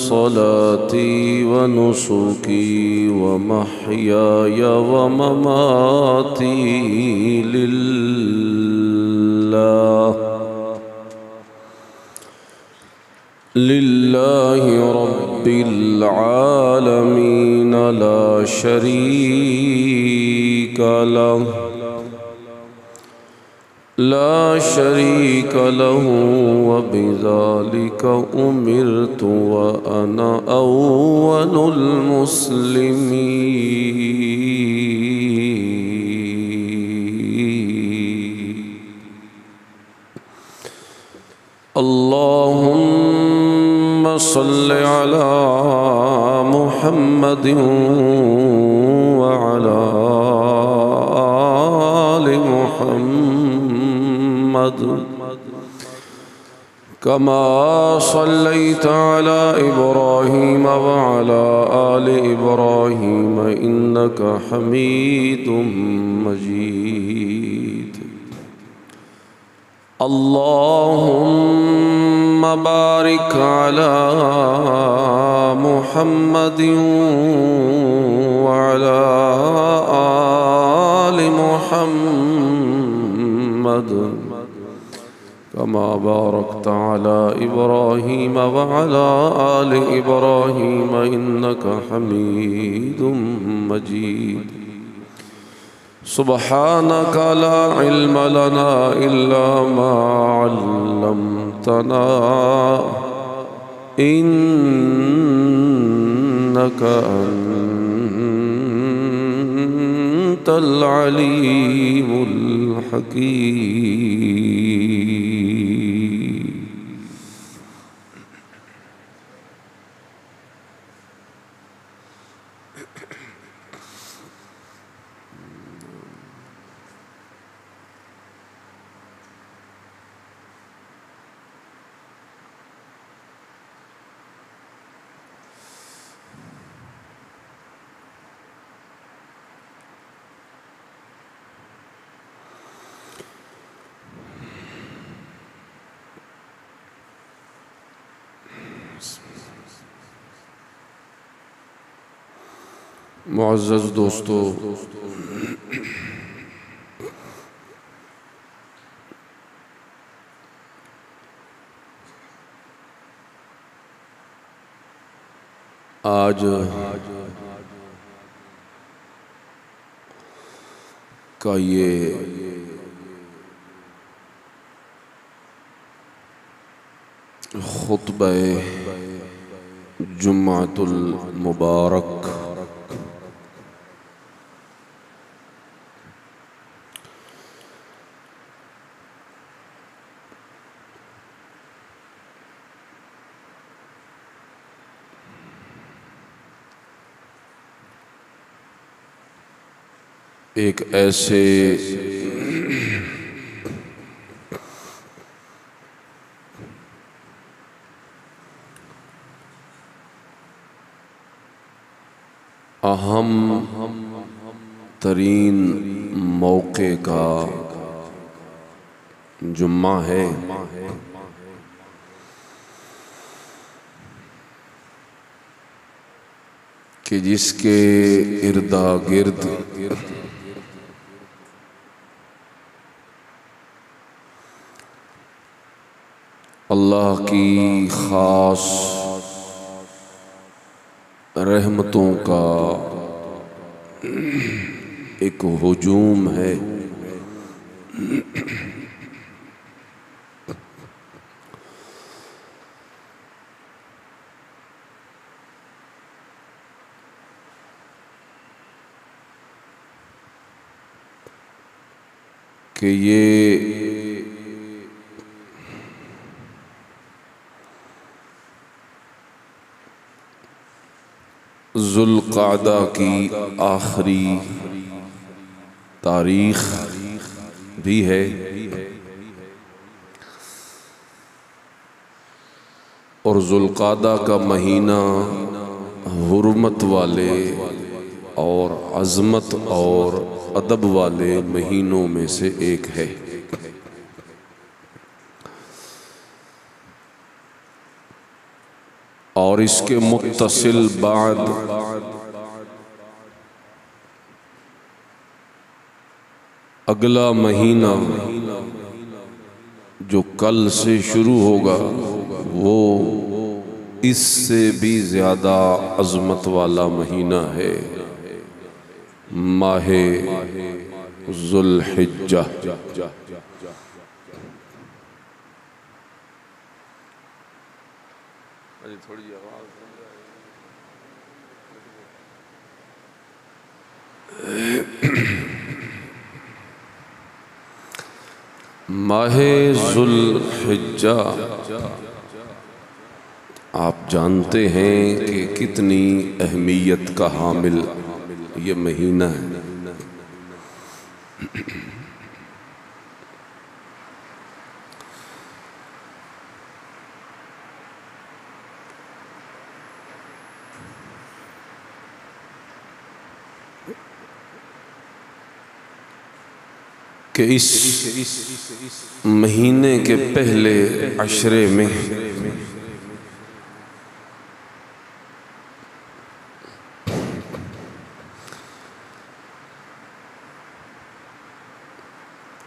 सलाती व नुसुकी व महयाय व ममाती लिल्लाहि रब्बिल आलमीन ला शरीका लहू व बिज़ालिका उमिरतु व अना अव्वलुल मुस्लिमीन। अल्लाहुम्मा सल्लि अला मुहम्मदिन व अला आलि मुहम्मद कमा सल्लैता अला इब्राहीम व अला आलि इब्राहीम इन्नका हमीदुम मजीद। अल्लाहुम्मा बारिक अला मुहम्मदिन व अला आलि मुहम्मद कमा बारकता अला इब्राहीम व अला आलि इब्राहीम इन्नका हमीदुम मजीद। सुब्हानका ला इल्म लना इल्ला मा अल्लमतना इन्नका अंतल अलीमुल हकीम। मुअज़्ज़ज़ दोस्तों, आज का ये खुतबा जुम्मातुल मुबारक एक ऐसे अहम तरीन मौके का जुम्मा है कि जिसके इर्दा गिर्द अल्लाह की ख़ास रहमतों का एक हुजूम है। कि ये ज़ुल्क़ादा की आखिरी तारीख भी है और ज़ुल्क़ादा का महीना हुर्मत वाले और अज़मत और अदब वाले महीनों में से एक है। और इसके मुत्तसिल बाद अगला महीना जो कल से शुरू होगा वो इससे भी ज़्यादा अज़मत वाला महीना है, माहे ज़ुल्हिज्जा। माहे ज़ुल्हिज्जा आप जानते हैं कि कितनी अहमियत का हामिल ये महीना है। कि इस महीने के पहले अशरे में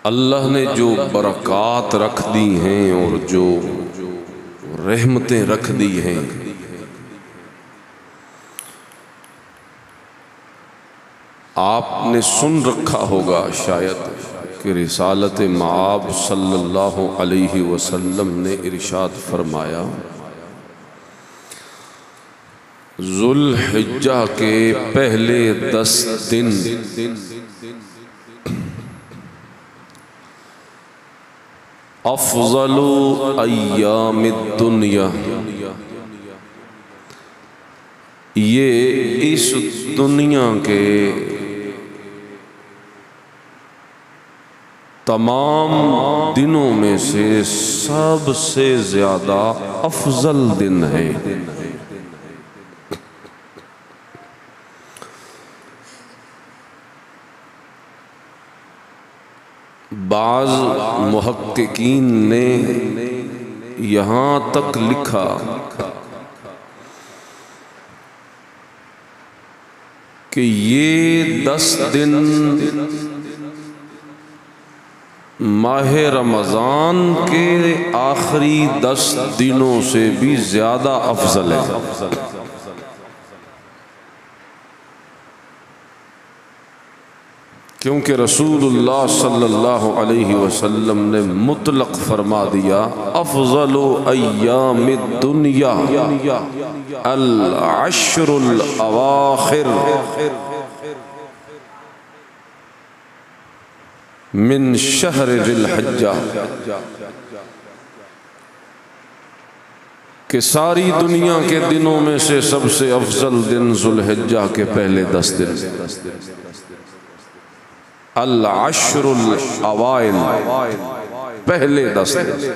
अल्लाह ने जो बरक़ात रख दी हैं और जो रहमतें रख दी हैं, आपने सुन रखा होगा शायद कि रिसालत मआब सल्लल्लाहु अलैहि वसल्लम ने इरशाद फरमाया, ज़ुल्हिज्जा के पहले 10 दिन अफ़ज़लु अय्यामिद दुनिया, ये इस दुनिया के तमाम दिनों में से सबसे ज़्यादा अफजल दिन है। बाज़ मुहक्किकीन ने यहाँ तक लिखा कि ये 10 दिन माह रमज़ान के आखिरी 10 दिनों से भी ज़्यादा अफजल है। क्योंकि रसूलुल्लाह सल्लल्लाहु अलैहि वसल्लम ने मुतलक फरमा दिया, अफ़ज़लु अय्यामिद दुनिया अल अश्रुल अवाखिर मिन शहर ज़िल्हिज्जा, कि सारी दुनिया के दिनों में से सबसे अफजल दिन ज़ुल्हिज्जा के पहले 10 दिन, अल अश्रुल अवाइल, पहले 10 दिन।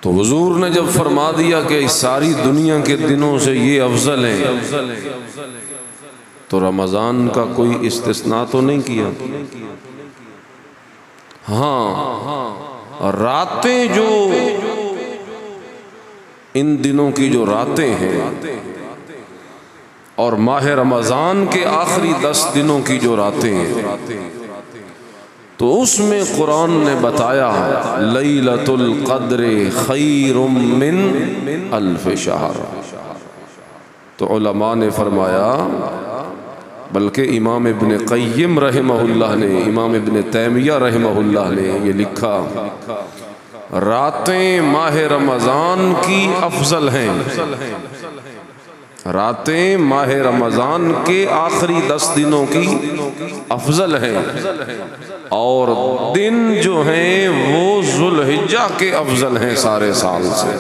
तो हुजूर ने जब फरमा दिया कि सारी दुनिया के दिनों से ये अफजल है, तो रमज़ान का कोई इस्तिस्ना तो नहीं किया। हाँ, रातें जो इन दिनों की जो रातें हैं और माह रमज़ान के आखिरी 10 दिनों की जो रातें हैं, तो उसमें कुरान ने बताया लैलतुल क़द्र खैरुम मिन अल्फ शहर। तो उलमा ने फरमाया, बल्कि इमाम इब्न क़य्यिम रहमहुल्लाह ने, इमाम इब्न तैमिया रहमहुल्लाह ने ये लिखा, रातें माह रमज़ान की अफजल हैं, रातें माह रमज़ान के आखिरी 10 दिनों की अफजल हैं, और दिन जो हैं वो ज़ुल्हिज्जा के अफजल हैं सारे साल से।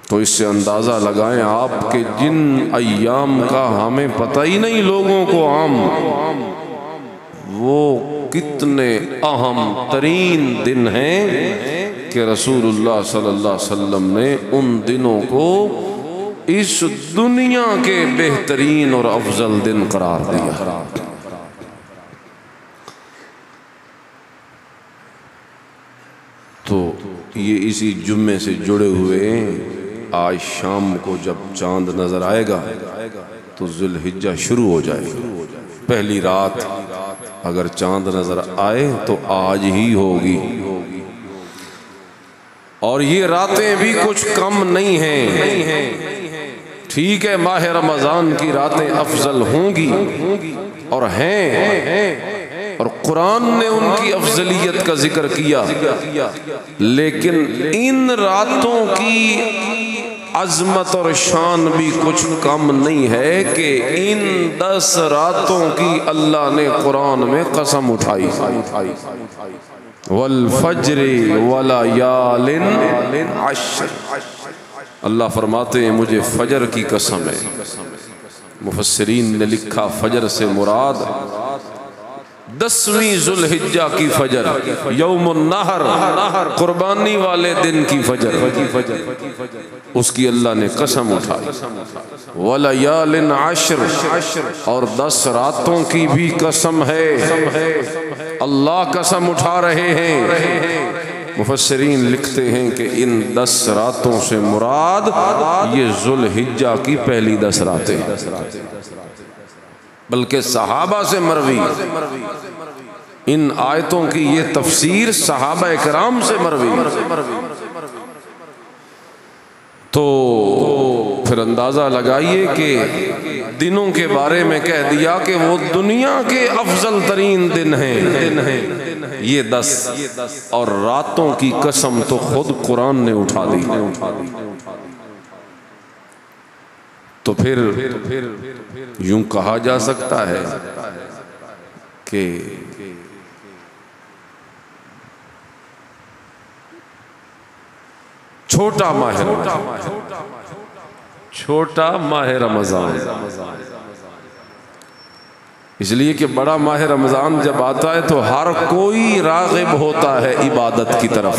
तो इससे अंदाज़ा लगाएं आप कि जिन अय्याम का हमें पता ही नहीं लोगों को आम, वो कितने अहम तरीन दिन हैं कि रसूलुल्लाह सल्लल्लाहु अलैहि वसल्लम ने उन दिनों को इस दुनिया के बेहतरीन और अफजल दिन करार दिया। ये इसी जुम्मे से जुड़े हुए आज शाम को जब चांद नजर आएगा तो जुल्हिज्जा शुरू हो जाएगा। पहली रात अगर चांद नजर आए तो आज ही होगी, और ये रातें भी कुछ कम नहीं हैं। ठीक है, माह रमजान की रातें अफजल होंगी और हैं, और कुरान ने उनकी अफजलियत का जिक्र किया, लेकिन इन रातों की अजमत और शान भी कुछ कम नहीं है कि इन 10 रातों की अल्लाह ने कुरान में कसम उठाई। वल फज्री वलयालिन अश्र, अल्लाह फरमाते हैं मुझे फजर की कसम है। मुफस्सिरीन ने लिखा फजर से मुराद 10वीं जुल्हिज्जा की फजर, यौमुन नहर, कुर्बानी वाले दिन की फजर, उसकी अल्लाह ने कसम उठाई। वलयालिन अश्र, और 10 रातों की भी कसम है। अल्लाह कसम उठा रहे हैं। मुफस्सिरीन लिखते हैं कि इन 10 रातों से मुराद ये जुल्हिज्जा की पहली 10 रातें, बल्कि सहाबा से मरवी इन आयतों की ये तफसीर सहाबा इकराम से मरवी। तो फिर अंदाजा लगाइए कि दिनों के बारे में कह दिया कि वो दुनिया के अफजल तरीन दिन हैं ये 10, और रातों की कसम तो खुद कुरान ने उठा दी। तो फिर यूं कहा जा सकता है कि छोटा माह रमजान, इसलिए कि बड़ा माह रमजान जब आता है तो हर कोई राग़िब होता है इबादत की तरफ,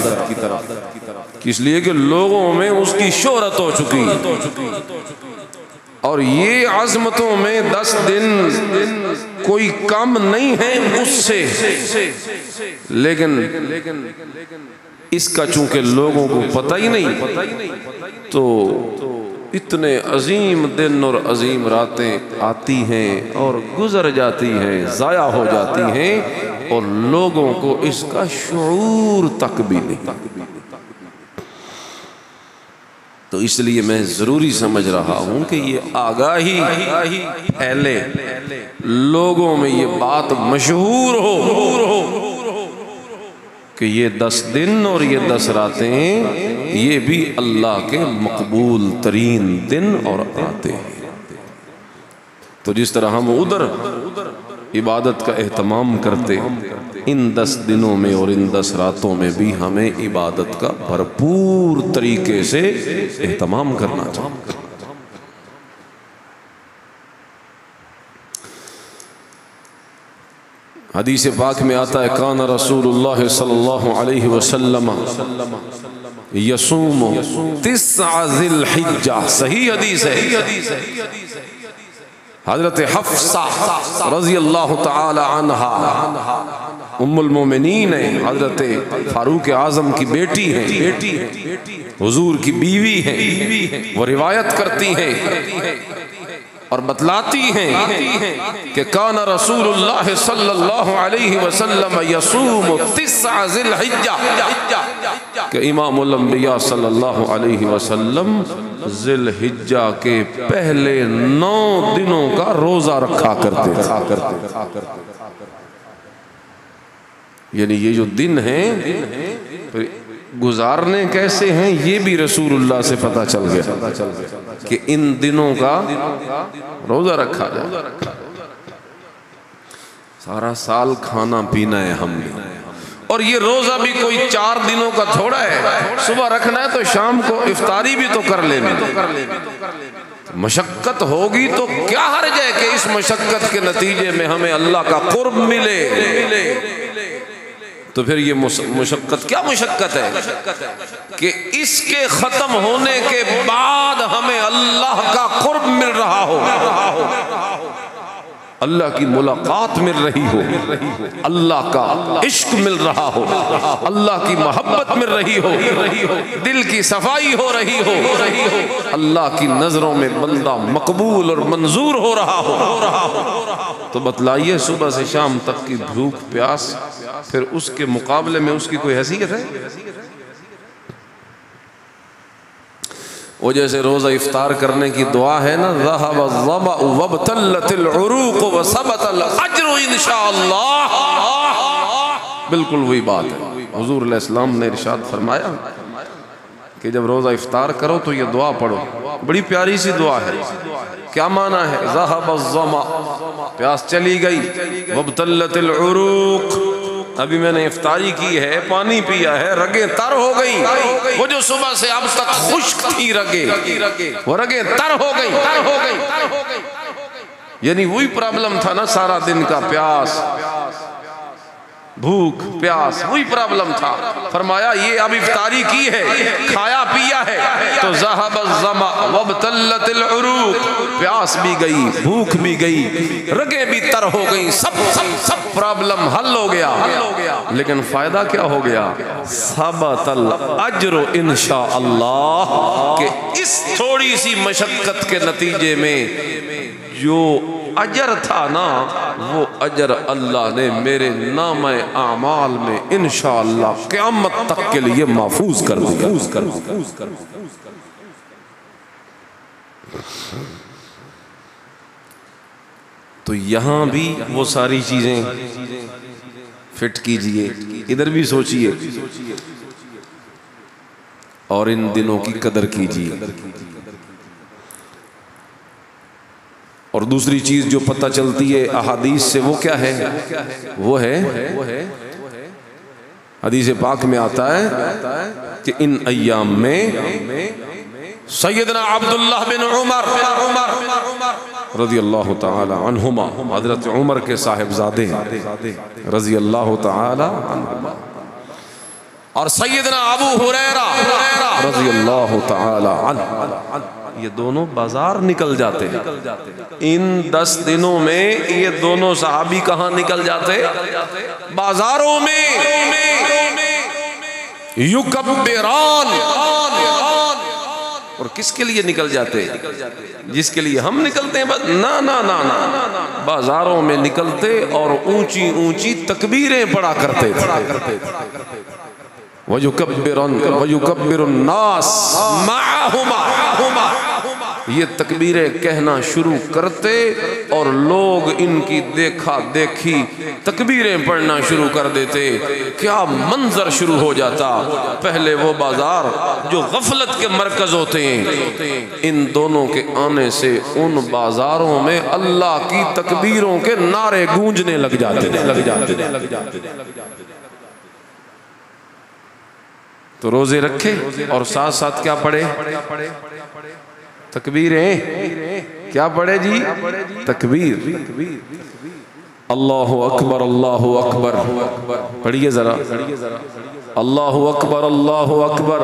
इसलिए कि लोगों में उसकी शोहरत हो चुकी, और ये अज़मतों में 10 दिन कोई कम नहीं है उससे, लेकिन इसका चूंकि लोगों को पता ही नहीं, तो इतने अजीम दिन और अजीम रातें आती हैं और गुजर जाती हैं, ज़ाया हो जाती हैं, और लोगों को इसका शऊर तक भी नहीं। तो इसलिए मैं ज़रूरी समझ रहा हूँ कि ये आगाही फैले, लोगों में ये बात मशहूर हो कि ये 10 दिन और ये 10 रातें ये भी अल्लाह के मकबूल तरीन दिन और रातें हैं। तो जिस तरह हम उधर इबादत का एहतमाम करते, इन 10 दिनों में और इन 10 रातों में भी हमें इबादत का भरपूर तरीके से एहतमाम करना चाहिए। हदीस पाक में आता है कान रसूलुल्लाह सल्लल्लाहु अलैहि वसल्लम यसूम 9 ज़िलहिज्जा, सही हदीस है। हजरत हफ्सा रज़ी अल्लाह तआला अन्हा उम्मुल मोमिनीन है, हजरत फारूक आज़म की बेटी है, हुजूर की बीवी है। वो रिवायत करती हैं और बतलाती हैं कि कान रसूलुल्लाह सल्लल्लाहु अलैहि वसल्लम यसूम 9 ज़िलहिज्जा, कि इमामुल अंबिया सल्लल्लाहु अलैहि वसल्लम ज़िलहिज्जा के पहले 9 दिनों का रोजा रखा करते। यानी ये जो दिन हैं गुजारने कैसे हैं ये भी रसूलुल्लाह से पता चल गया कि इन दिनों का रोजा रखा जाए। सारा साल खाना पीना है हमने, और ये रोजा भी कोई 4 दिनों का थोड़ा है, सुबह रखना है तो शाम को इफ्तारी भी तो कर लेनी। मशक्कत होगी तो क्या हर्ज है कि इस मशक्कत के नतीजे में हमें अल्लाह का कुर्ब मिले। तो फिर ये मुशक्कत क्या मुशक्कत है कि इसके खत्म होने के बाद हमें अल्लाह का कुर्ब मिल रहा हो। अल्लाह की मुलाकात मिल रही हो, अल्लाह का इश्क मिल रहा हो, अल्लाह की मोहब्बत मिल रही हो, दिल की सफाई हो रही हो, अल्लाह की नजरों में बंदा मकबूल और मंजूर हो रहा हो, तो बतलाइए सुबह से शाम तक की भूख प्यास, फिर उसके मुकाबले में उसकी कोई हैसियत है? वो जैसे रोज़ा इफ्तार करने की दुआ है ना, बिल्कुल वही बात है। हुजूर अलैहिस्सलाम ने इरशाद फरमाया कि जब रोज़ा इफ्तार करो तो ये दुआ पढ़ो, बड़ी प्यारी सी दुआ है। क्या माना है? ज़हबज़्ज़मा, प्यास चली गई, वब्तल्लतिल उरूक़, अभी मैंने इफ्तारी की है, पानी पिया है, रगें तर हो गई। वो जो सुबह से अब तक खुश्क थी रगें, वो रगें तर हो गई। यानी वही प्रॉब्लम था ना, सारा दिन का प्यास, भूख प्यास, वही प्रॉब्लम था। फरमाया ये अब इफ्तारी की है, खाया पिया है, तो ज़हबज़्ज़मा वब्तल्लतिल उरूक़, प्यास भी गई, भूख भी गई, रगें भी तर हो गई, सब प्रॉब्लम हल हो गया। लेकिन फायदा क्या हो गया? सबतल अज्र इंशाअल्लाह, कि इस थोड़ी सी मशक्कत के नतीजे में जो अजर था ना, वो अजर अल्लाह ने मेरे नामे आमाल में इंशाअल्लाह क़यामत तक के लिए महफूज कर दिया। तो यहाँ भी वो सारी चीजें फिट कीजिए, इधर भी सोचिए और इन दिनों की कदर कीजिए। और दूसरी चीज जो पता चलती है अहादीस से, वो क्या है? वो है हदीस पाक में आता है कि इन अय्याम में सैयदना अब्दुल्लाह बिन उमर रज़ियल्लाहु ताला अन्हुमा, हज़रत उमर के साहिबजादे रज़ियल्लाहु ताला अन्हुमा, और सैयदना अबू हुरैरा रज़ियल्लाहु ताला अन्हु, ये दोनों बाजार निकल जाते हैं। इन 10 दिनों में ये दोनों सहाबी कहाँ निकल जाते? बाजारों में। युकब्बिरान, और किसके लिए निकल जाते? जिसके लिए हम निकलते हैं बस? ना ना ना ना, बाजारों में निकलते और ऊंची ऊंची तकबीरें पढ़ा करते थे। वयुकब्बिरुन नास माहुमा, ये तकबीरें कहना शुरू करते और लोग इनकी देखा देखी तकबीरें पढ़ना शुरू कर देते। क्या मंजर शुरू हो जाता। पहले वो बाजार जो गफलत के मरकज होते हैं, इन दोनों के आने से उन बाजारों में अल्लाह की तकबीरों के नारे गूंजने लग जाते। तो रोजे रखे और साथ साथ क्या पढ़े? तकबीरें। क्या पढ़े जी? तकबीर। अल्लाहु अकबर, अल्लाहु अकबर। पढ़िए जरा, अल्लाहु अकबर, अल्लाहु अकबर,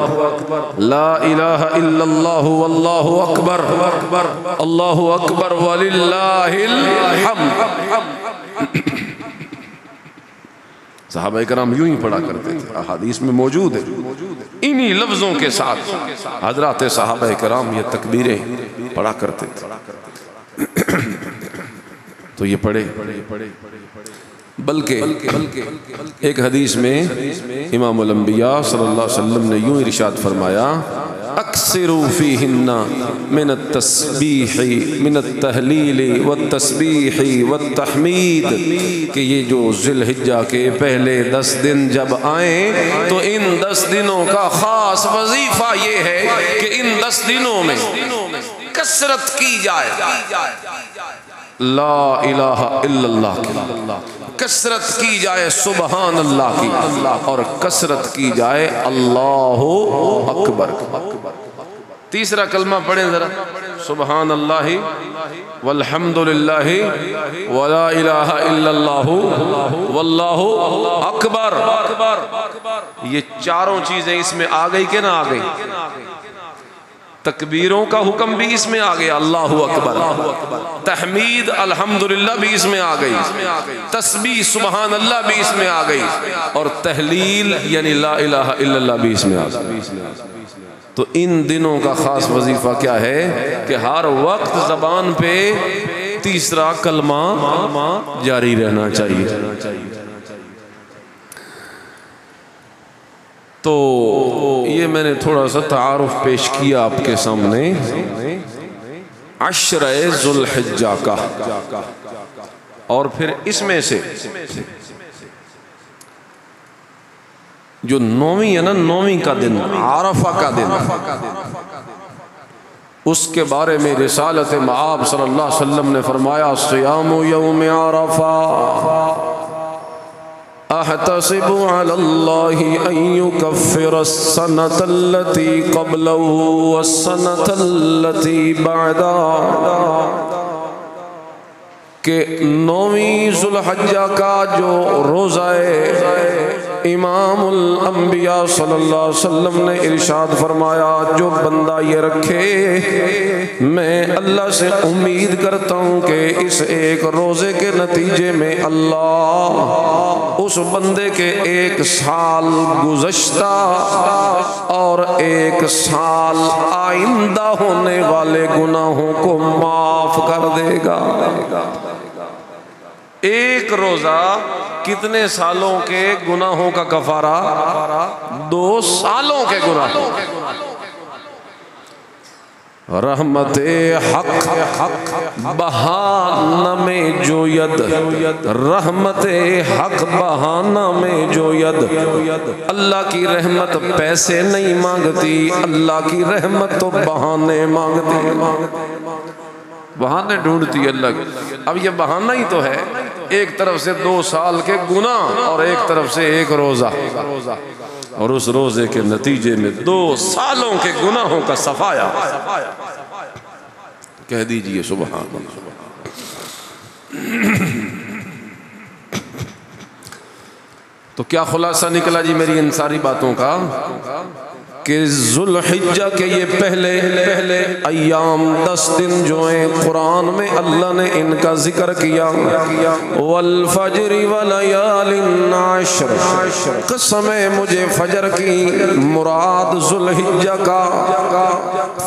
ला इलाहा इल्लल्लाहु वल्लाहु अकबर, अल्लाहु अकबर वलिल्लाहिल हम्द। सहाबा कराम यूं ही पढ़ा करते थे, अहादीस में मौजूद है। इन्हीं लफ्जों के साथ हजरात सहाबा कराम ये तकबीरें पढ़ा करते थे। तो ये पढ़े। बल्कि एक हदीस में इमामुल अंबिया सल्लल्लाहु अलैहि वसल्लम ने यूं इरशाद फरमाया, अक्सिरू फीहिन्ना मिनत तस्बीही मिनत तहलीली व तस्बीही व तहमीद, कि ये जो ज़िलहिज्जा के पहले 10 दिन जब आए तो इन 10 दिनों का खास वजीफा ये है कि इन 10 दिनों में कसरत की जाए ला इलाहा इल्लल्लाह की, कसरत की जाए सुबहान अल्लाह की, और कसरत की जाए अल्लाहु अकबर। तीसरा कलमा पढ़े जरा, सुबहान अल्लाहि वल्हम्दुलिल्लाहि वला इलाहा इल्लल्लाहु वल्लाहु अकबर। ये चारों चीजें इसमें आ गई कि ना आ गई? तकबीरों का हुक्म भी इसमें आ गया, अल्लाहु अकबर, तहमीद अल्हम्दुलिल्लाह भी इसमें आ गई, तस्बीह सुबहान अल्लाह भी इसमें आ गई, और तहलील यानी ला इलाहा इल्लल्लाह भी इसमें आ गई। तो इन दिनों का खास वजीफा क्या है कि हर वक्त ज़बान पे तीसरा कलमा जारी रहना चाहिए। तो ये मैंने थोड़ा सा तारुफ पेश किया आपके सामने अशरे ज़ुल्हिज्जा का, और फिर इसमें से जो 9वीं है ना, 9वीं का दिन आरफा का दिन, उसके बारे में रिसालत मआब सल्लल्लाहु अलैहि वसल्लम ने फरमाया सियामु यौम आरफा अहतसिबु अलल्लाहि अन युकफ्फिर अस्सनतल्लती क़ब्लहु वस्सनतल्लती बअदा, के 9वीं ज़ुल्हिज्जा का जो रोज़ा है इमामुल अंबिया सल्लल्लाहु अलैहि वसल्लम ने इरशाद फरमाया जो बंदा ये रखे, मैं अल्लाह से उम्मीद करता हूँ कि इस एक रोज़े के नतीजे में अल्लाह उस बंदे के 1 साल गुज़श्ता और 1 साल आइंदा होने वाले गुनाहों को माफ़ कर देगा। एक रोजा कितने सालों के गुनाहों का कफारा? 2 सालों के गुनाहों। रहमते हक बहाना में जो यद, रहमते हक बहाना में जो यद, अल्लाह की रहमत पैसे नहीं मांगती, अल्लाह की रहमत तो बहाने मांगती, बहाने ढूंढती है अल्लाह। अब ये बहाना ही तो है, एक तरफ से 2 साल के गुनाह और एक तरफ से एक रोजा, और उस रोजे के नतीजे में 2 सालों के गुनाहों का सफाया। कह दीजिए सुभान अल्लाह। तो क्या खुलासा निकला जी मेरी इन सारी बातों का कि ज़ुल्हिज्जा के ये पहले अय्याम 10 दिन जो हैं कुरान में अल्लाह ने इनका जिक्र किया। वल फज्रि व लयालिन आश्र, कसम है मुझे फजर की, मुराद ज़ुल्हिज्जा का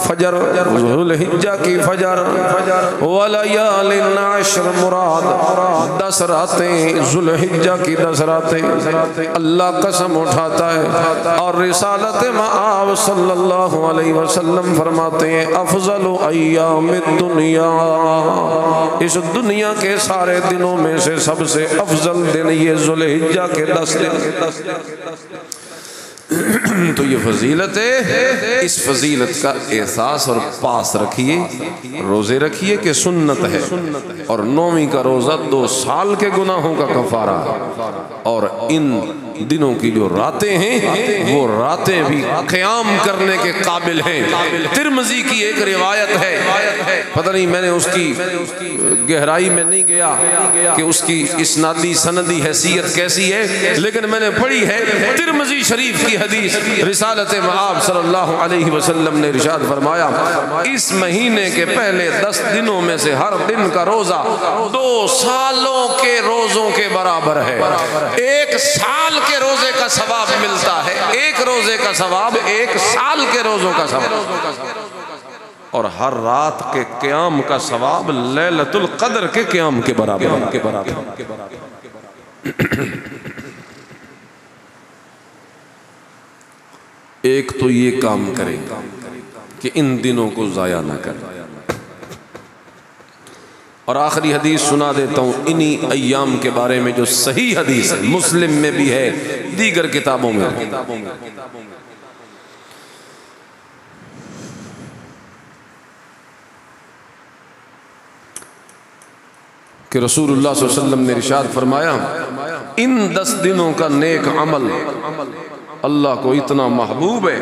फजर, ज़ुल्हिज्जा की फजर, व लयालिन आश्र मुराद 10 रातें, ज़ुल्हिज्जा की 10 रातें अल्लाह कसम उठाता है। और रिसालत मआब सल्लल्लाहु अलैहि वसल्लम फरमाते हैं अफज़लु अय्यामिद दुनिया, इस दुनिया के सारे दिनों में से सबसे अफजल दिन ये ज़ुल्हिज्जा के 10 दिन। तो ये फजीलत है, इस फजीलत का एहसास और पास रखिए, रोज़े रखिए कि सुन्नत है। और 9वीं का रोज़ा 2 साल के गुनाहों का कफारा, और इन दिनों की जो रातें हैं वो रातें भी क़याम करने के काबिल हैं। तिरमिज़ी की एक रिवायत है, पता नहीं मैंने उसकी गहराई में नहीं गया कि उसकी इस्नादी सनदी हैसियत कैसी है, लेकिन मैंने पढ़ी है तिरमिज़ी शरीफ की हदीस। रिसालत मआब सल्लल्लाहु अलैहि वसल्लम ने इरशाद फरमाया इस महीने के पहले 10 दिनों में से हर दिन का रोज़ा 2 सालों के रोज़ों के बराबर है। 1 साल के रोज़े का सवाब मिलता है, एक रोज़े का सवाब 1 साल के रोज़ों का सवाब, और हर रात के क़याम का सवाब लैलतुल क़द्र के क़याम के बराबर। एक तो ये काम करें कि इन दिनों को ज़ाया ना करें। और आखिरी हदीस सुना देता हूँ इन्हीं अय्याम के बारे में जो सही हदीस है, मुस्लिम में भी है, दीगर किताबों में कि रसूलुल्लाह सल्लल्लाहु अलैहि वसल्लम ने इरशाद फरमाया इन 10 दिनों का नेक अमल अल्लाह को इतना महबूब है,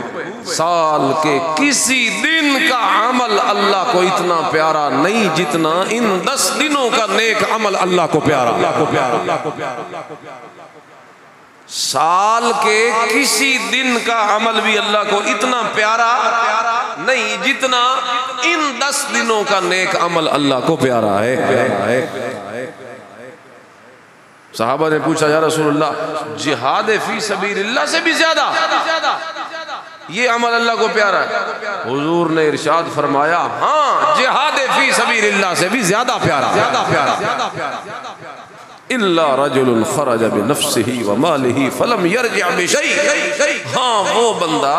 साल के किसी दिन का अमल अल्लाह को इतना प्यारा नहीं जितना इन 10 दिनों का नेक अमल अल्लाह को प्यारा। साल के किसी दिन का अमल भी अल्लाह को इतना प्यारा नहीं जितना इन 10 दिनों का नेक अमल अल्लाह को प्यारा है। सहाबा ने पूछा या रसूलुल्लाह, जिहाद फी सबीलिल्लाह से भी ज्यादा ये अमल अल्लाह को प्यारा है? हुजूर ने इरशाद फरमाया, हाँ जिहाद फी सबीलिल्लाह से भी ज्यादा प्यारा। इल्ला रजुलुन खरज बिनफ्सिही व मालिही फलम यरजिअ बिशै। हाँ वो बंदा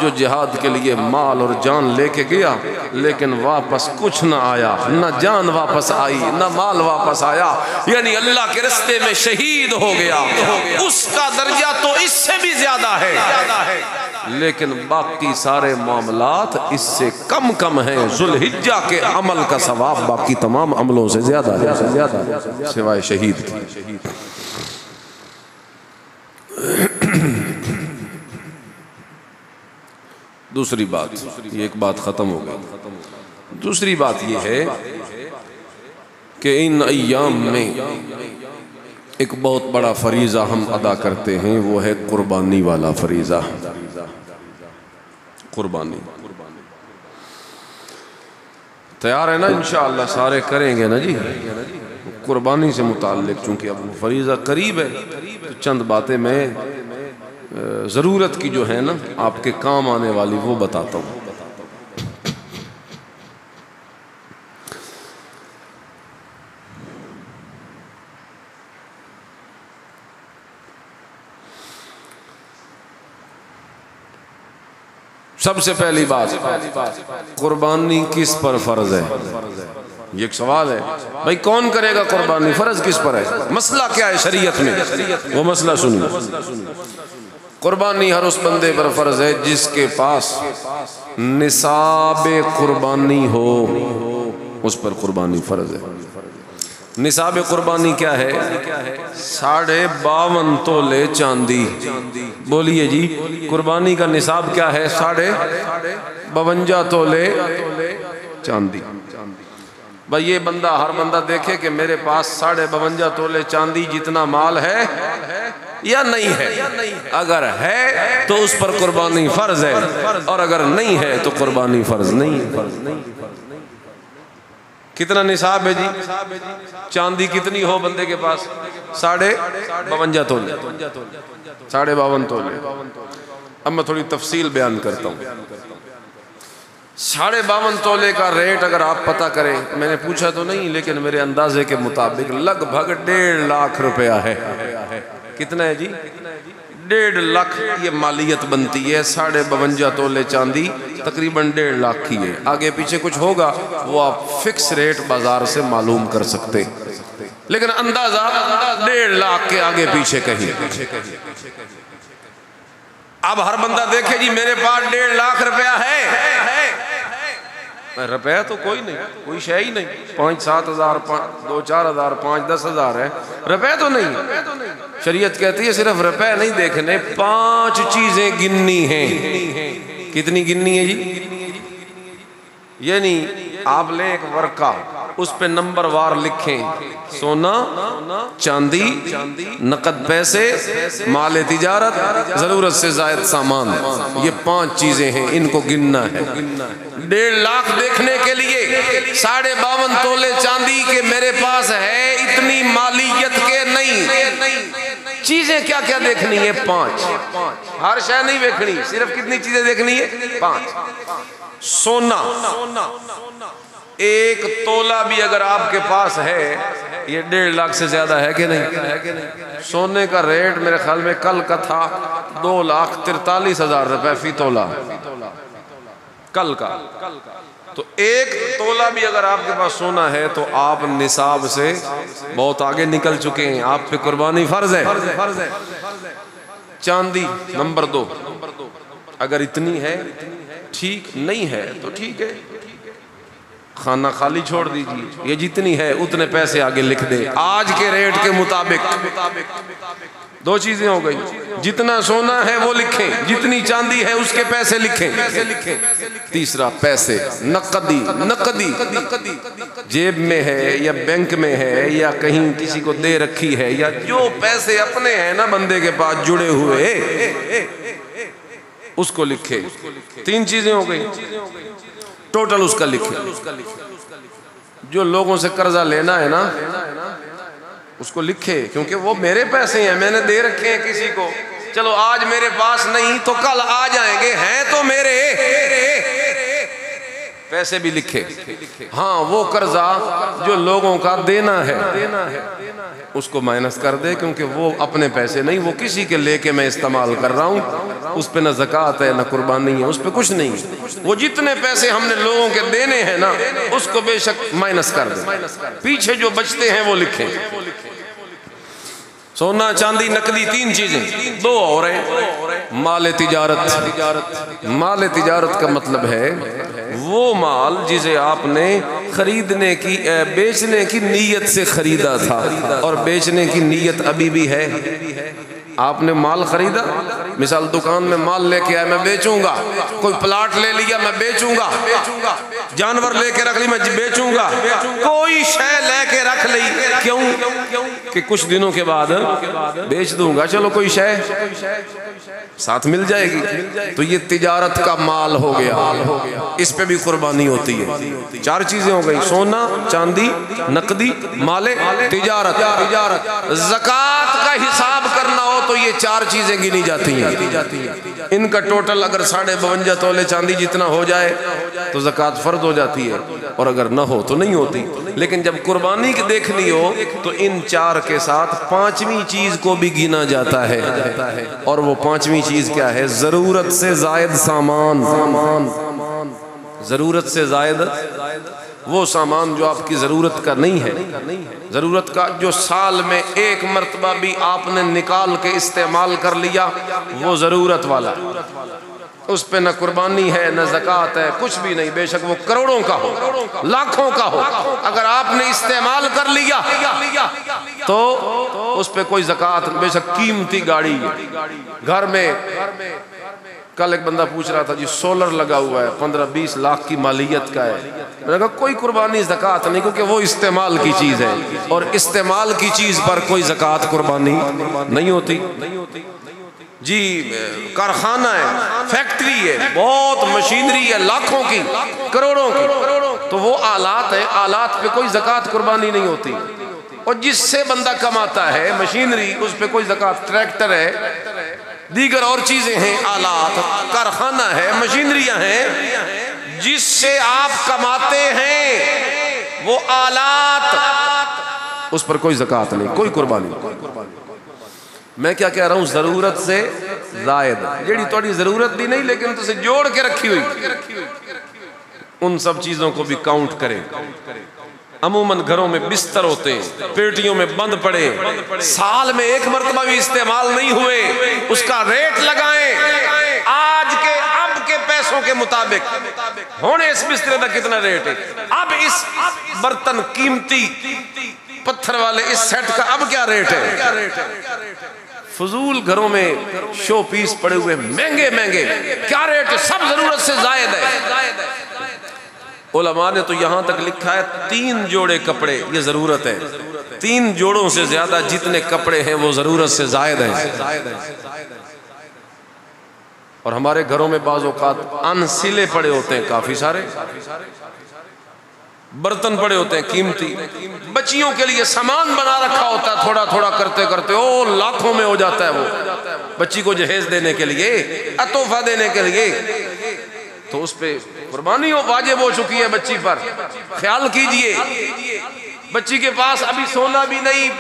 जो जिहाद के लिए माल और जान लेके गया लेकिन वापस कुछ ना आया, ना जान वापस आई ना माल वापस आया, यानी अल्लाह के रास्ते में शहीद हो गया, उसका दर्जा तो इससे भी ज्यादा है। लेकिन बाकी सारे मामलात इससे कम हैं। जुल्हिज्जा के अमल का सवाब बाकी तमाम अमलों से ज्यादा है सिवाय शहीद की। दूसरी बात, ये एक बात खत्म हो गई। दूसरी बात ये है कि इन अय्याम में एक बहुत बड़ा फरीज़ा हम अदा करते हैं, वो है कुर्बानी वाला फरीज़ा। कुर्बानी तैयार है ना? इंशाअल्लाह सारे करेंगे ना जी। कुर्बानी से मुताल्लिक चूँकि अब फरीज़ा करीब है तो चंद बातें मैं ज़रूरत की जो है ना आपके काम आने वाली वो बताता हूँ। सबसे पहली बात, कुर्बानी किस पर फर्ज है? ये एक सवाल है भाई, कौन करेगा कुर्बानी, फर्ज किस पर है, मसला क्या है शरीयत में? वो मसला सुनिए। कुर्बानी हर उस बंदे पर फर्ज है जिसके पास निसाब कुर्बानी हो, उस पर कुर्बानी फर्ज है। निसाब कुर्बानी क्या है? 52.5 तोले चांदी। बोलिए जी, कुर्बानी का निसाब क्या है? 52.5 तोले चांदी। भाई ये बंदा, हर बंदा देखे कि मेरे पास 52.5 तोले चांदी जितना माल है या नहीं है। अगर है तो उस पर कुर्बानी फर्ज है, और अगर नहीं है तो कुर्बानी फर्ज नहीं है। कितना निसाब है जी? चांदी कितनी हो बंदे के पास? 52.5 तोले, 52.5 तोले। अब मैं थोड़ी तफसील बयान करता हूँ। 52.5 तोले का रेट अगर आप पता करें, मैंने पूछा तो नहीं लेकिन मेरे अंदाजे के मुताबिक लगभग 1.5 लाख रुपया है। कितना है जी? 1.5 लाख ये मालियत बनती है। 52.5 तोले चांदी तकरीबन 1.5 लाख की है। आगे पीछे कुछ होगा वो आप फिक्स रेट बाजार से मालूम कर सकते, लेकिन अंदाजा 1.5 लाख के आगे पीछे कहीं। अब हर बंदा देखे जी मेरे पास 1.5 लाख रुपया है। रुपया तो कोई नहीं, कोई शय ही नहीं। 5-7 हज़ार, 2-4 हज़ार, 5-10 हज़ार है, रुपया तो नहीं। शरीयत कहती है सिर्फ रुपया नहीं देखने, 5 चीजें गिननी हैं। कितनी गिननी है जी? यानी आप ले एक वर्का, उस पे नंबर वार लिखें, सोना, चांदी, नकद पैसे, माल तिजारत, जरूरत से जायद सामान। ये 5 चीजें हैं, इनको गिनना है। 1.5 लाख देखने के लिए 52.5 तोले चांदी के मेरे पास है, इतनी मालियत के नहीं। चीजें क्या क्या देखनी है? 5। हर शय नहीं देखनी, सिर्फ कितनी चीजें देखनी है? 5। सोना 1 तोला भी अगर आपके पास है, ये 1.5 लाख से ज्यादा है कि नहीं? सोने का रेट मेरे ख्याल में कल का था 2,43,000 रुपए फी तोला, कल का। तो 1 तोला भी अगर आपके पास सोना है तो आप निसाब से बहुत आगे निकल चुके हैं, आप पे कुर्बानी फर्ज है। चांदी नंबर 2, अगर इतनी है ठीक, नहीं है तो ठीक है, खाना खाली छोड़ दीजिए। ये जितनी है उतने पैसे आगे लिख दे आज के रेट के मुताबिक। 2 चीजें हो गई, जितना सोना है वो लिखें, जितनी चांदी है उसके पैसे लिखें। तीसरा पैसे नकदी जेब में है या बैंक में है या कहीं किसी को दे रखी है, या जो पैसे अपने हैं ना बंदे के पास जुड़े हुए, उसको लिखे। 3 चीजें हो गई, टोटल उसका लिखे। जो लोगों से कर्जा लेना है ना उसको लिखे, क्योंकि वो मेरे पैसे हैं, मैंने दे रखे हैं किसी को। चलो आज मेरे पास नहीं तो कल आ जाएंगे, हैं तो मेरे पैसे भी लिखे। हाँ, वो कर्जा जो लोगों का देना है उसको माइनस कर दे, क्योंकि वो अपने पैसे नहीं, वो किसी के लेके मैं इस्तेमाल कर रहा हूँ। उस पे न ज़कात है न कुर्बानी है, उस पे कुछ नहीं। वो जितने पैसे हमने लोगों के देने हैं ना उसको बेशक माइनस कर दे, पीछे जो बचते हैं वो लिखें। सोना चांदी नकदी 3 चीजें, 2 और हैं। माल तिजारत। माल तिजारत का मतलब है वो माल जिसे आपने खरीदने की बेचने की नीयत से खरीदा था, और बेचने की नीयत अभी भी है। आपने माल खरीदा, मिसाल दुकान में माल लेके आया मैं बेचूंगा, कोई प्लाट ले लिया मैं बेचूंगा, जानवर लेके रख ली मैं बेचूंगा, कोई शय लेके रख ली, क्यों कि कुछ दिनों के बाद बेच दूंगा, चलो कोई शय साथ मिल जाएगी। तो ये तिजारत का माल हो गया, इस पे भी कुर्बानी होती है। 4 चीजें हो गई, सोना चांदी नकदी माले तिजारत। ज़कात का हिसाब करना हो तो ये 4 चीजें गिनी जाती हैं। इनका टोटल अगर 52.5 तोले चांदी जितना हो जाए तो ज़कात फर्ज हो जाती है, और अगर न हो तो नहीं होती। लेकिन जब कुर्बानी की देखनी हो तो इन 4 के साथ 5वीं चीज को भी गिना जाता है, और वो 5वीं चीज क्या है? जरूरत से जायद सामान। जरूरत से जायद वो सामान जो आपकी ज़रूरत का नहीं है, ज़रूरत का जो साल में 1 मरतबा भी आपने निकाल के इस्तेमाल कर लिया, वो ज़रूरत वाला, उस पे न कुर्बानी है न ज़कात है, कुछ भी नहीं। बेशक वो करोड़ों का हो, लाखों का हो, अगर आपने इस्तेमाल कर लिया तो उस पे कोई ज़कात। बेशक कीमती गाड़ी घर में, कल एक बंदा पूछ रहा था जी सोलर लगा हुआ है 15-20 लाख की मालियत का है, मैंने कहा कोई कुर्बानी ज़कात नहीं, क्योंकि वो इस्तेमाल की चीज़ है, और इस्तेमाल की चीज़ पर कोई ज़कात कुर्बानी नहीं होती। जी कारखाना है, फैक्ट्री है, बहुत मशीनरी है, लाखों की करोड़ों की, तो वो आलात है, आलात पे कोई ज़कात कुर्बानी नहीं होती। और जिससे बंदा कमाता है मशीनरी, उस पे कोई ज़कात। ट्रैक्टर है, दीगर और चीजें हैं, आलात, कारखाना है, मशीनरियां हैं, जिससे आप कमाते हैं वो आलात, उस पर कोई ज़कात नहीं, कोई कुर्बानी। मैं क्या कह रहा हूं? जरूरत से जायद, जेड़ी थोड़ी जरूरत भी नहीं लेकिन तुझे जोड़ के रखी हुई, उन सब चीजों को भी काउंट करें। अमूमन घरों में बिस्तर होते हैं, पेटियों में बंद पड़े, साल में 1 मरतबा भी इस्तेमाल नहीं हुए, उसका रेट लगाएं आज के अब के पैसों के मुताबिक। होने इस बिस्तर का कितना रेट है, अब इस बर्तन कीमती पत्थर वाले इस सेट का अब क्या रेट है। फजूल घरों में शो पीस पड़े हुए महंगे महंगे, क्या रेट है, सब जरूरत से जायद है। उलमा ने तो यहां तक लिखा है 3 जोड़े कपड़े ये जरूरत है, 3 जोड़ों से ज्यादा जितने कपड़े हैं वो जरूरत से जायद है। और हमारे घरों में बाज़ औक़ात अनसिले पड़े होते हैं, काफी सारे बर्तन पड़े होते हैं कीमती, बच्चियों के लिए सामान बना रखा होता है, थोड़ा थोड़ा करते करते ओ लाखों में हो जाता है वो, बच्ची को जहेज देने के लिए, तोहफा देने के लिए, तो उस पे कुर्बानी हो वाजिब हो चुकी है बच्ची पर। ख्याल कीजिए, बच्ची के पास अभी सोना भी नहीं,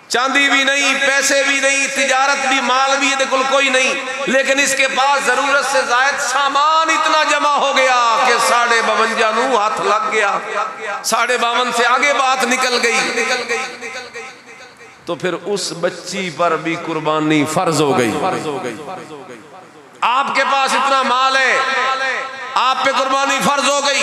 चांदी भी नहीं, पैसे भी नहीं, तिजारत भी, माल भी बिल्कुल कोई नहीं, लेकिन इसके पास जरूरत से जायद सामान इतना जमा हो गया कि 52.5 हाथ लग गया, 52.5 से आगे बात निकल गई, तो फिर उस बच्ची पर भी कुर्बानी फर्ज हो गई। आपके पास इतना माल है, आप पे कुर्बानी फर्ज हो गई।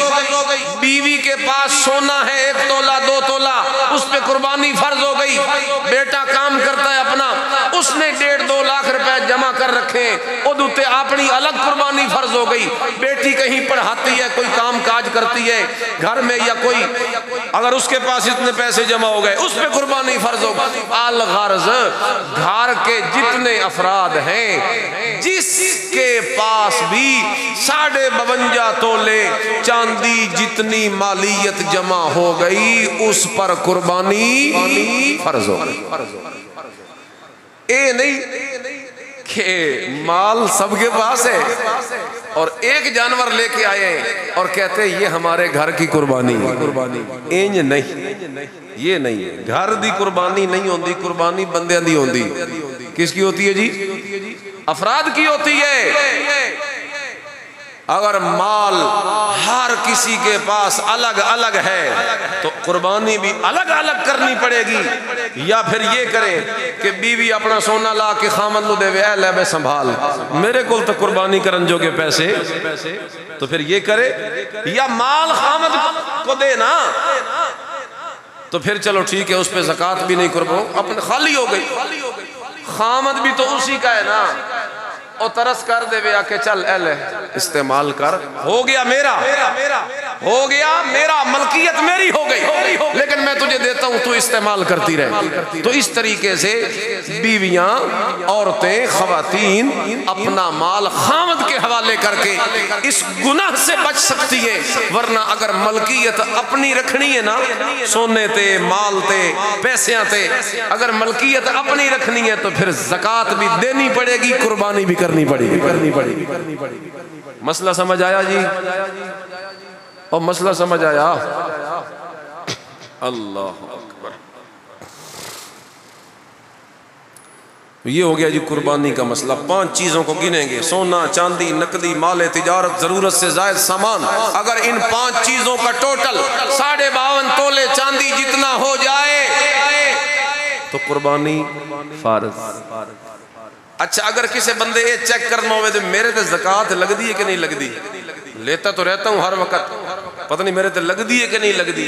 बीवी के पास सोना है 1 तोला 2 तोला, उस पे कुर्बानी फर्ज हो गई। बेटा काम करता है अपना, उसने 1.5-2 लाख रुपए जमा कर रखे, उदू उत्ते अपनी अलग कुर्बानी फर्ज हो गई। बेटी कहीं पढ़ाती है, कोई काम काज करती है घर में, या कोई अगर उसके पास इतने पैसे जमा हो गए उस पर कुर्बानी फर्ज हो गई। अल गर्ज घर के जितने अफराद हैं, जिसके पास भी 52.5 तोले चांदी जितनी मालियत जमा हो गई उस पर कुर्बानी फर्ज हो गई। ये नहीं कि माल सबके पास है और एक जानवर लेके आए और कहते हैं ये हमारे घर की कुर्बानी। इंज नहीं, ये नहीं है। घर दी कुर्बानी नहीं होती, कुर्बानी बंदे दी होती। किसकी होती है जी? अफराद की होती है। अगर माल हर किसी के पास अलग अलग है तो कुर्बानी भी अलग अलग करनी पड़ेगी। या फिर ये करें कि बीवी अपना सोना ला के खामद नु देवे, ए ले बे संभाल, मेरे को तो कुर्बानी करन जोगे पैसे, तो फिर ये करे। या माल खामद को दे ना, तो फिर चलो ठीक है, उस पे ज़कात भी नहीं कुर्बान, अपने खाली हो गई। खामद भी तो उसी का है ना, और तरस कर देवे आके चल एले इस्तेमाल कर, हो गया मेरा, हो गया मेरा, मलकियत मेरी हो गई, लेकिन मैं तुझे देता हूं, तू इस्तेमाल करती रहे। तो इस तरीके से बीवियां, औरतें, खवातीन अपना माल खामद के हवाले करके इस गुनाह से बच सकती है। वरना अगर मलकियत अपनी रखनी है ना, सोने ते, माल ते, पैसे ते, अगर मलकियत अपनी रखनी है तो फिर ज़कात भी देनी पड़ेगी, कुर्बानी भी करनी पड़ेगी। मसला समझ आया जी? और मसला समझ आया? अल्लाह अकबर। ये हो गया जी कुर्बानी का मसला। 5 चीजों को गिनेंगे, सोना, चांदी, नकदी, माले तिजारत, जरूरत से जायद सामान। अगर इन 5 चीजों का टोटल 52.5 तोले चांदी जितना हो जाए तो कुर्बानी फर्ज। अच्छा, अगर किसी बंदे ये चेक करना हो तो मेरे ते ज़कात लगदी है कि नहीं लगदी, लेता तो रहता हूँ हर वक्त, पता नहीं मेरे ते लगदी है कि नहीं लगदी,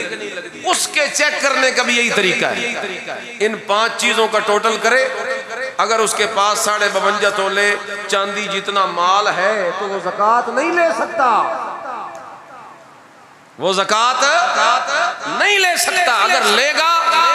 उसके चेक करने का भी यही तरीका है। इन 5 चीजों का टोटल करे, अगर उसके पास 52.5 तोले चांदी जितना माल है तो वो ज़कात नहीं ले सकता, वो ज़कात नहीं ले सकता। अगर लेगा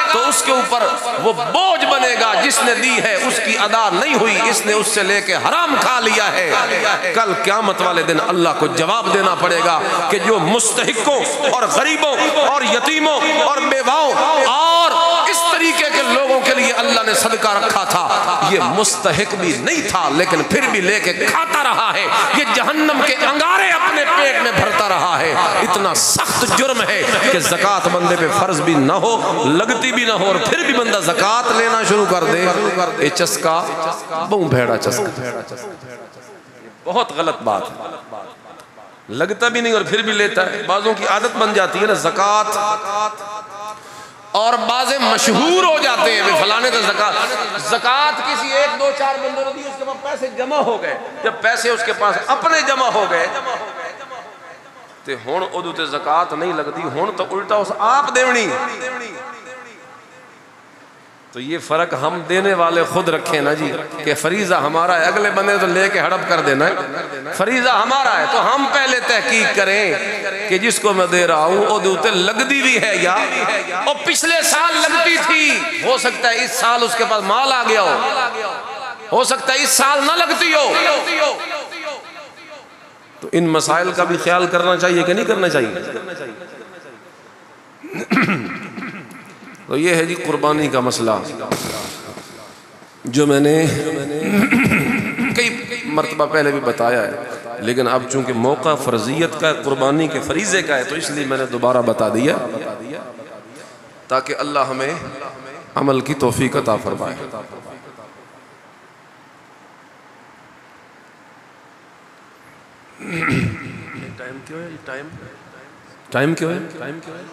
तो उसके ऊपर वो बोझ बनेगा, जिसने दी है उसकी अदा नहीं हुई, इसने उससे लेके हराम खा लिया है। कल क़यामत वाले दिन अल्लाह को जवाब देना पड़ेगा कि जो मुस्तहिकों और गरीबों और यतीमों और बेवाओं और इस तरीके के लोगों के लिए अल्लाह ने सदका रखा था, ये मुस्तहिक भी नहीं था लेकिन फिर भी लेके खाता रहा है, ये जहन्नम के अंगारे अपने पेट में भरता रहा है। इतना सख्त जुर्म है कि ज़कात बंदे पे फर्ज भी ना हो, लगती भी ना हो, और फिर भी बंदा ज़कात लेना शुरू कर दे, ये चस्का बहु भेड़ा चस्का, बहुत गलत बात है। लगता भी नहीं और फिर भी लेता है। बाजों की आदत बन जाती है ना ज़कात, और बाज़े मशहूर हो जाते हैं फलाने तो ज़कात किसी 1, 2, 4 बंदों ने दी, उसके बाद पैसे जमा हो गए। जब पैसे उसके पास अपने जमा हो गए तो हुण उदू ते ज़कात नहीं लगती, हुण तो उल्टा उस आप देवनी। तो ये फर्क हम देने वाले खुद रखें ना जी, कि फरीजा हमारा है, अगले बंदे तो लेके हड़प कर देना है। फरीजा हमारा है तो हम पहले तहकीक करें कि जिसको मैं दे रहा हूँ वो लगती भी है या और पिछले साल लगती थी, हो सकता है इस साल उसके पास माल आ गया हो सकता है इस साल ना लगती हो। तो इन मसाइल का भी ख्याल करना चाहिए कि नहीं करना चाहिए? तो ये है जी कुर्बानी का मसला, जो मैंने कई मरतबा पहले भी बताया है, लेकिन अब चूंकि मौका फर्जियत का, कुर्बानी के फरीज़े का है, तो इसलिए मैंने दोबारा बता दिया ताकि अल्लाह हमें अमल की तौफीक अता फरमाए। टाइम क्यों है? टाइम क्यों है?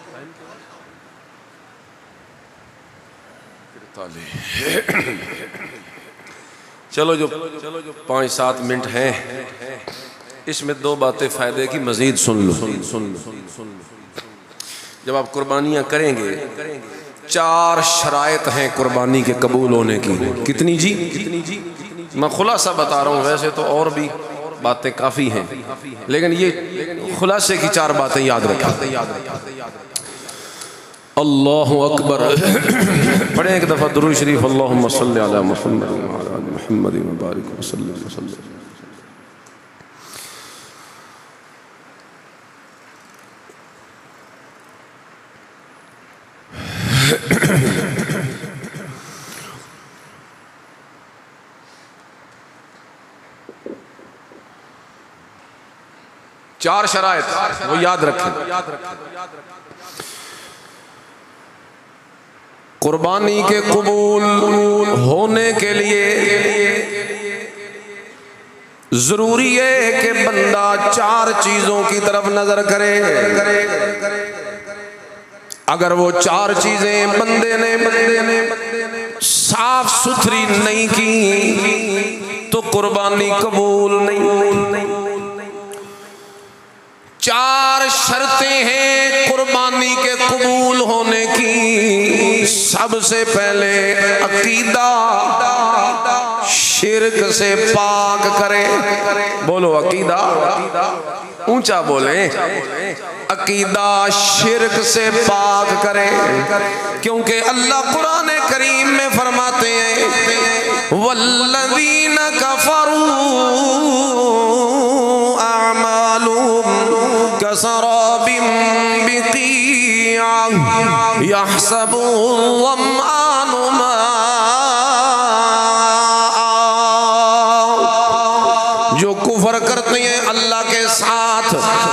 चलो जो 5-7 मिनट हैं, इसमें 2 बातें फ़ायदे की मज़ीद सुन लो। जब आप कुर्बानियाँ करेंगे, 4 शराइत हैं कुर्बानी के कबूल होने की। कितनी जी? मैं खुलासा बता रहा हूँ, वैसे तो और भी बातें काफ़ी हैं, लेकिन ये खुलासे की 4 बातें याद रखें। अल्लाहु अकबर। पढ़े एक दफ़ा दुरूद शरीफ, अल्लाहुम्मा सल्लि अला मुहम्मद व अला आलि मुहम्मद व बारिक वसल्लम। चार शराइत वो याद रखें। कुर्बानी के कबूल होने के लिए जरूरी है कि बंदा 4 चीजों की तरफ नजर करे। अगर वो 4 चीजें बंदे ने साफ सुथरी नहीं की तो कुर्बानी कबूल नहीं। 4 शर्तें हैं कुर्बानी के कबूल होने की। सबसे पहले अकीदा शिर्क से पाक करे। बोलो अकीदा, ऊंचा बोले। अकीदा शिर्क से पाक करे, क्योंकि अल्लाह कुरान करीम में फरमाते हैं वल्लज़ीना कफ़रू अअमालुहुम कसराबिम बिक़ीअ यहसबुहुल ज़मआनु माअ। जो कुफ्र करते हैं अल्लाह के साथ,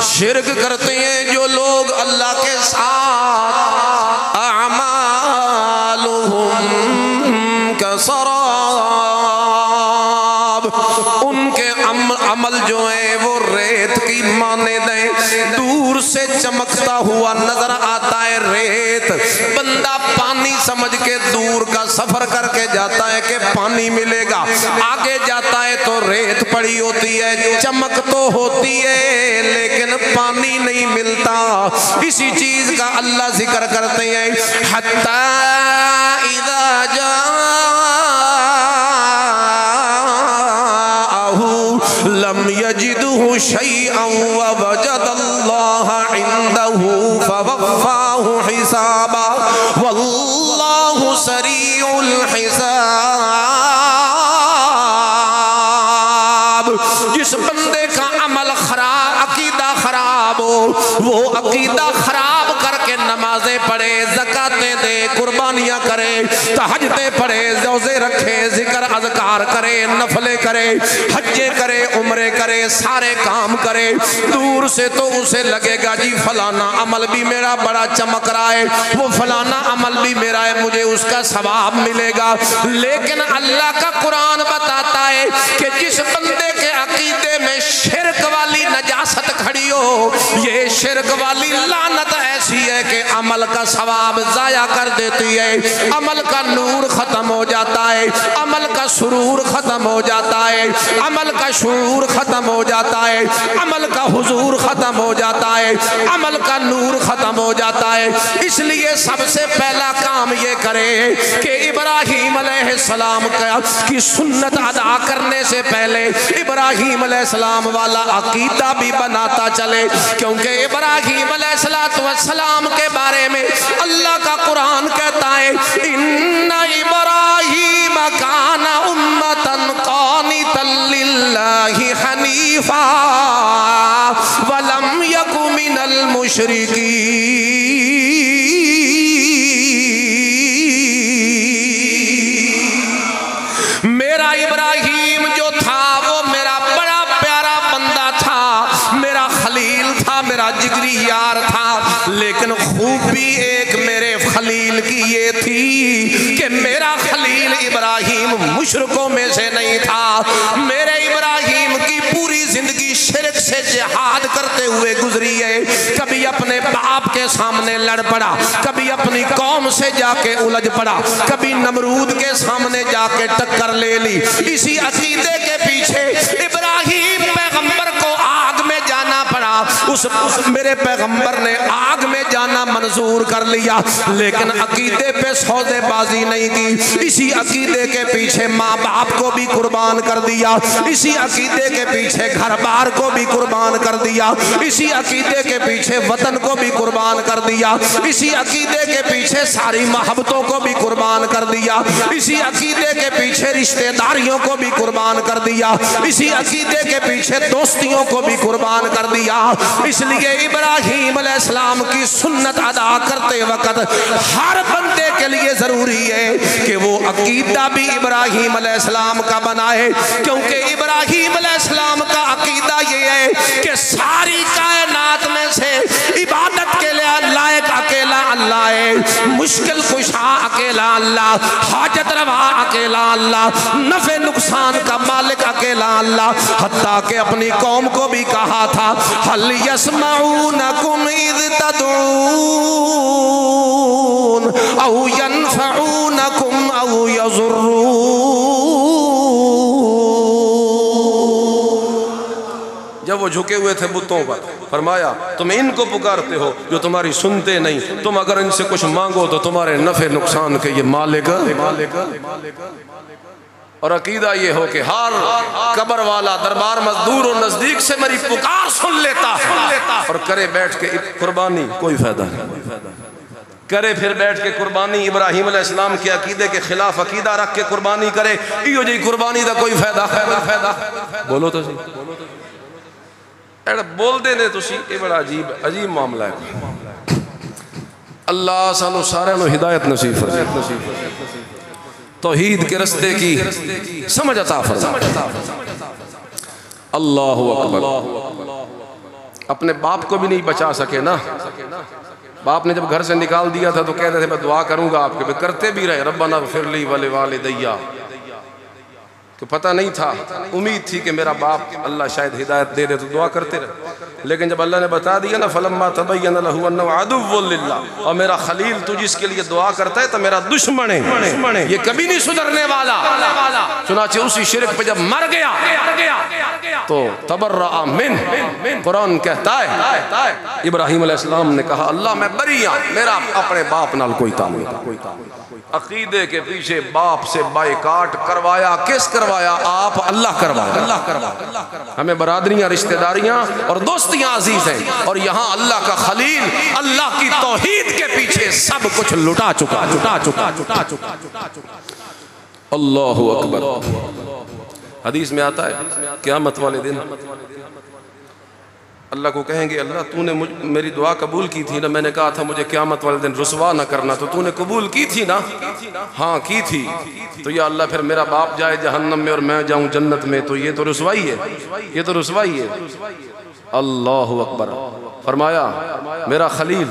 शिर्क करते हैं जो लोग अल्लाह के साथ, अअमालुहुम कसराब, उनके अमल जो है वो रेत की मानेंदे दूर से चमकता हुआ नजर आता है। रेत बंदा पानी समझ के दूर का सफर करके जाता है कि पानी मिलेगा, आगे जाता है तो रेत पड़ी होती है, चमक तो होती है लेकिन पानी नहीं मिलता। इसी चीज का अल्लाह जिक्र करते हैं हत्ता इज़ा जाअहू लम यजिदहू शैअन व वजदल्लाह इंदहू फवफ़ाहू हिसाबा वल्लाहु सरीउल हिसाब। जिस बंदे का अमल खराब, अकीदा खराब हो, वो अकीदा खराब करके नमाजें पढ़े, ज़कातें दे, कुर्बानियाँ करे, तहज्जुदें पढ़े, रोज़े रखे, जिक्र अज़कार करे, नफले करे, हज्जे करे, उम्रे करे, सारे काम करे, दूर से तो उसे लगेगा जी फलाना अमल भी मेरा बड़ा चमक रहा है, वो फलाना अमल भी मेरा है, मुझे उसका सवाब मिलेगा। लेकिन अल्लाह का कुरान बताता है कि जिस बंदे के अकीदे में शिर्क वाली नजासत खड़ी हो, ये शिर्क वाली लानत ऐसी है कि अमल का सवाब जाया कर देती है, अमल का नूर खत्म हो जाता है, अमल का सुरूर खत्म हो जाता है, अमल का शूर खत्म हो जाता है, अमल का हुजूर खत्म हो जाता है, अमल का नूर खत्म हो जाता है। इसलिए सबसे पहला काम ये करे कि इब्राहीम अलैहिस्सलाम की सुन्नत अदा करने से पहले इब्राहीम अलैहिस्सलाम वाला अकीदा भी बनाता चले, क्योंकि इब्राहीम अलैहिस्सलाम के बारे में अल्लाह का कुरान कहता है इन्ना इब्राहीम काना उम्मतन क़ानितन लिल्लाहि हनीफा वलम यकु मिनल मुशरिकीन। मेरा इब्राहीम जो था वो मेरा बड़ा प्यारा बंदा था, मेरा खलील था, मेरा जिगरी यार था। लेकिन खूबी एक मेरे खलील की ये थी कि मेरा खलील इब्राहीम मुशरिकों में से नहीं था। मेरे इब्राहीम की पूरी जिंदगी शिर्क से जिहाद करते हुए गुजरी है। कभी अपने बाप के सामने लड़ पड़ा, कभी अपनी कौम से जाके उलझ पड़ा, कभी नमरूद के सामने जाके टक्कर ले ली। इसी अकीदे के पीछे इब्राहीम पैगंबर को आग में जाना पड़ा। उस मेरे पैगंबर ने आग में जाना मंजूर कर लिया, लेकिन अकीदे पे सौदेबाजी नहीं की। इसी अकीदे के पीछे माँ बाप को भी कुर्बान कर दिया, इसी अकीदे के पीछे घर बार को भी कुर्बान कर दिया, इसी अकीदे के पीछे वतन को भी कुर्बान कर दिया, इसी अकीदे के पीछे सारी मोहब्बतों को भी कुर्बान कर दिया, इसी अकीदे के पीछे रिश्तेदारियों को भी कुर्बान कर दिया, इसी अकीदे के पीछे दोस्तियों को भी कुर्बान कर दिया। इसलिए इब्राहीम अलैहिस्सलाम की सुन्नत अदा करते वक्त हर बंदे के लिए जरूरी है कि वो अकीदा भी इब्राहीम अलैहिस्सलाम का बनाए, क्योंकि इब्राहीम अलैहिस्सलाम का अकीदा ये है कि सारी कायनात में से इबादत के लिए लायक अकेला अल्लाह है, मुश्किल कुशा अकेला अल्लाह, हाजत रवा अकेला अल्लाह, नफे नुकसान का मालिक अकेला अल्लाह। हत्ता के अपनी कौम को भी कहा था, हल यस्माऊनकुम इज़ तदऊन औ यनफऊनकुम औ यज़ुर्रून। जब वो झुके हुए थे बुतों पर, फरमाया तुम इनको पुकारते हो जो तुम्हारी सुनते नहीं, तुम अगर इनसे कुछ मांगो तो तुम्हारे नफे नुकसान के ये मालिक। और अकीदा ये हो कि हर कब्र वाला दरबार मजदूर और नजदीक से मेरी पुकार सुन लेता है और करे बैठ के कुर्बानी, कोई फायदा नहीं करे, फिर बैठ के कुर्बानी इब्राहीम अलैहिस्सलाम के अकीदे के खिलाफ अकीदा रख के कुर्बानी करे, इहो जी कुर्बानी का कोई फायदा। बोलो तो सही, बोलते ने तुसी, ये बड़ा अजीब मामला है। अल्लाह सानू सारे नु हिदायत नसीब फरमाए, तौहीद के रस्ते की समझ अता फरमाए। अल्लाहु अकबर। अपने बाप को भी नहीं बचा सके ना, बाप ने जब घर से निकाल दिया था तो कहते थे मैं दुआ करूंगा आपके पे, करते भी रहे रब्बना ग़फ़िरली व लिवालिदैया, तो पता नहीं था, उम्मीद थी कि मेरा बाप अल्लाह शायद हिदायत दे दे तो दुआ करते रहे। लेकिन जब अल्लाह ने बता दिया ना फलम्मा तबय्यना लहू अन्नहु अदुव्वुन लिल्लाह, और मेरा खलील तू जिसके लिए दुआ करता है तो मेरा दुश्मन है, ये कभी नहीं सुधरने वाला। चुनाचे उसी शिरक पे जब मर गया तो तबर्रा मिन, कुरान कहता है इब्राहीम अलैहिस्सलाम ने कहा अल्लाह मैं बरिया, मेरा अपने बाप नाल कोई ताल्लुक नहीं। अकीदे के पीछे बाप से बाइकाट करवाया, किस करवाया? आप, अल्लाह करवाया। हमें बरादरियां, रिश्तेदारियां और दोस्तियां अजीज हैं, और यहाँ अल्लाह का खलील अल्लाह की तौहीद के पीछे सब कुछ लुटा चुका। अल्लाहु अकबर। हदीस में आता है क़यामत वाले दिन अल्लाह को कहेंगे अल्लाह तूने मेरी दुआ कबूल की थी ना, मैंने कहा था मुझे क़यामत वाले दिन रुसवा ना करना, तो तूने कबूल की थी ना? हाँ की थी। तो या अल्लाह फिर मेरा बाप जाए जहन्नम में और मैं जाऊं जन्नत में, तो ये तो रुसवाई है, ये तो रुसवाई है। अल्लाहु अकबर। फरमाया मेरा खलील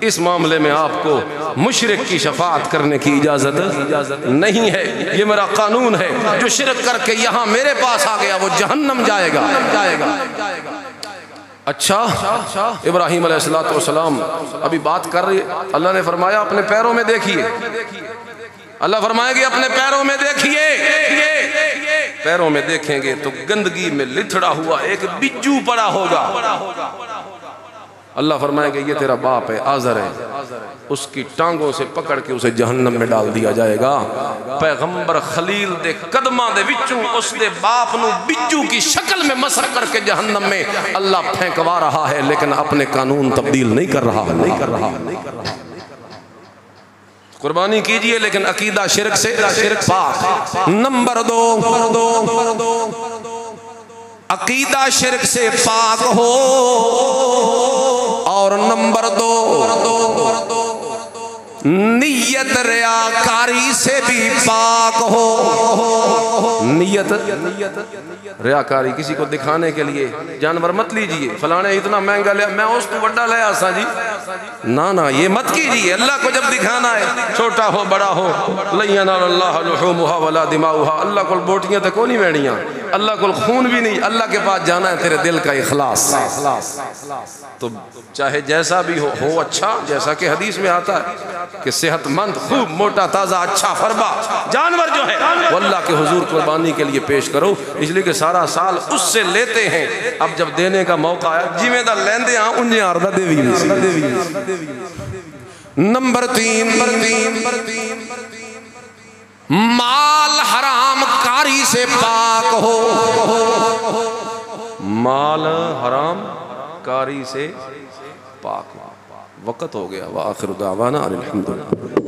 इस मामले में आपको मुशरिक की शफाअत करने की इजाजत नहीं है, ये मेरा कानून है, जो शिरक करके यहाँ मेरे पास आ गया वो जहन्नम जाएगा। अच्छा, इब्राहीम अलैहिस्सलाम अभी बात कर रही, अल्लाह ने फरमाया अपने पैरों में देखिए, अल्लाह फरमाएगी अपने पैरों में देखिए। पैरों में देखेंगे तो गंदगी में लिथड़ा हुआ एक बिज्जू पड़ा होगा। अल्लाह फरमाएगा ये तेरा बाप है, आज़र है, उसकी टांगों से पकड़ के उसे जहन्नम में डाल दिया जाएगा। पैगंबर खलील दे कदमां दे विचों उस दे बाप नू बिज्जू की शक्ल में मसर करके जहन्नम में अल्लाह फेंकवा रहा है, लेकिन अपने कानून तब्दील नहीं कर रहा। कुर्बानी कीजिए लेकिन अकीदा शिरक से पाक। नंबर 2, अकीदा शिरक से पाक हो, और नंबर 2 नियत रियाकारी से भी पाक हो। नियत रियाकारी, किसी को दिखाने के लिए जानवर मत लीजिए, फलाने इतना महंगा लिया मैं उस तो बड़ा ले आसा जी, ना ये मत कीजिए। अल्लाह को जब दिखाना है, छोटा हो बड़ा हो, अल्लाह को बोटियां तक नहीं बैठियां, अल्लाह को खून भी नहीं, अल्लाह के पास जाना है तेरे दिल का इखलास। तो चाहे जैसा भी हो अच्छा, जैसा कि हदीस में आता है कि सेहतमंद खूब मोटा ताज़ा अच्छा फरबा जानवर जो है वो अल्लाह के हुजूर कुर्बानी के लिए पेश करो, इसलिए कि सारा साल उससे लेते हैं। अब जब देने का मौका आया जिम्मेदार लेंदे हाँ उन्हें आर्दा देवी नंबर 3, माल हराम कारी से पाक हो। माल हराम कारी से पाक हो। वक़्त हो गया। व आखिर दावाना अनिल हम्दुलिल्लाह।